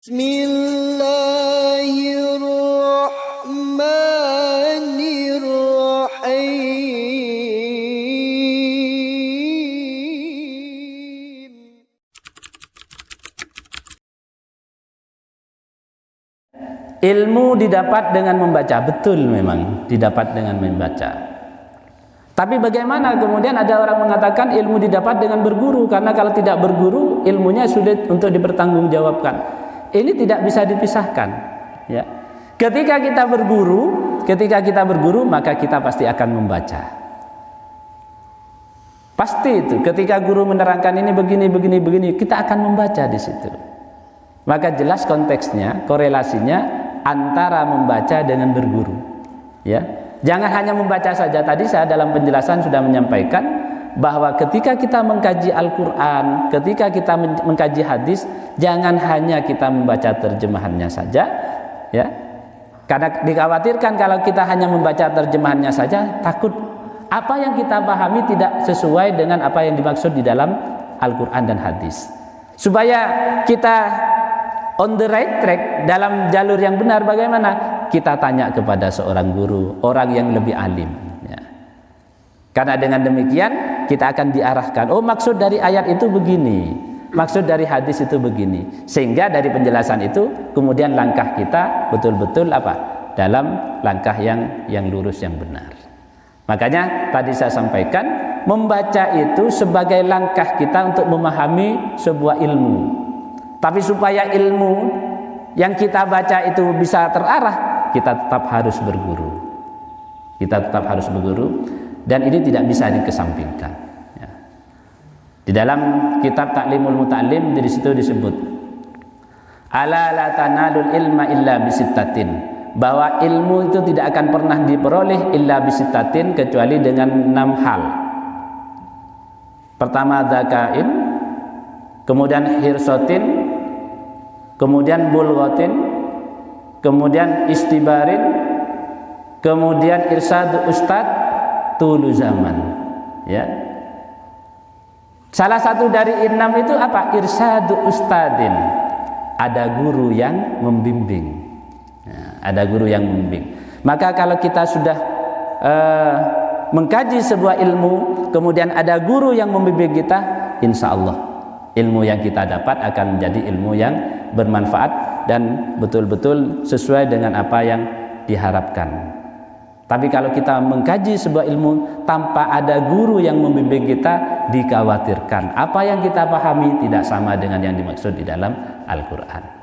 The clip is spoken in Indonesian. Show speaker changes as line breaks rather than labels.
Bismillahirrahmanirrahim.
Ilmu didapat dengan membaca, betul memang didapat dengan membaca. Tapi bagaimana kemudian ada orang mengatakan ilmu didapat dengan berguru, karena kalau tidak berguru ilmunya sulit untuk dipertanggungjawabkan. Ini tidak bisa dipisahkan, ya. Ketika kita berguru maka kita pasti akan membaca. Pasti itu. Ketika guru menerangkan ini begini, kita akan membaca di situ. Maka jelas konteksnya, korelasinya antara membaca dengan berguru, ya. Jangan hanya membaca saja. Tadi saya dalam penjelasan sudah menyampaikan bahwa ketika kita mengkaji Al-Quran, ketika kita mengkaji hadis, jangan hanya kita membaca terjemahannya saja, ya. Karena dikhawatirkan kalau kita hanya membaca terjemahannya saja, takut apa yang kita pahami tidak sesuai dengan apa yang dimaksud di dalam Al-Quran dan hadis. Supaya kita on the right track, dalam jalur yang benar, bagaimana? Kita tanya kepada seorang guru, orang yang lebih alim, ya. Karena dengan demikian kita akan diarahkan, oh maksud dari ayat itu begini, maksud dari hadis itu begini, sehingga dari penjelasan itu kemudian langkah kita betul-betul apa? Dalam langkah yang lurus, yang benar. Makanya tadi saya sampaikan, membaca itu sebagai langkah kita untuk memahami sebuah ilmu. Tapi supaya ilmu yang kita baca itu bisa terarah, kita tetap harus berguru. Dan ini tidak bisa dikesampingkan, ya. Di dalam kitab Ta'limul Muta'allim di situ disebut, ala la tanalul ilma illa bisittatin, bahwa ilmu itu tidak akan pernah diperoleh illa bisittatin, kecuali dengan 6 hal. Pertama dzakain, kemudian hirsotin, kemudian bulghatin, kemudian istibarin, kemudian irsadu ustad, tulu zaman, ya. Salah satu dari 6 itu apa? Irsadu ustadin, ada guru yang membimbing, ya, ada guru yang membimbing. Maka kalau kita sudah mengkaji sebuah ilmu, kemudian ada guru yang membimbing kita, insya Allah ilmu yang kita dapat akan menjadi ilmu yang bermanfaat dan betul-betul sesuai dengan apa yang diharapkan. Tapi kalau kita mengkaji sebuah ilmu tanpa ada guru yang membimbing kita, dikhawatirkan apa yang kita pahami tidak sama dengan yang dimaksud di dalam Al-Quran.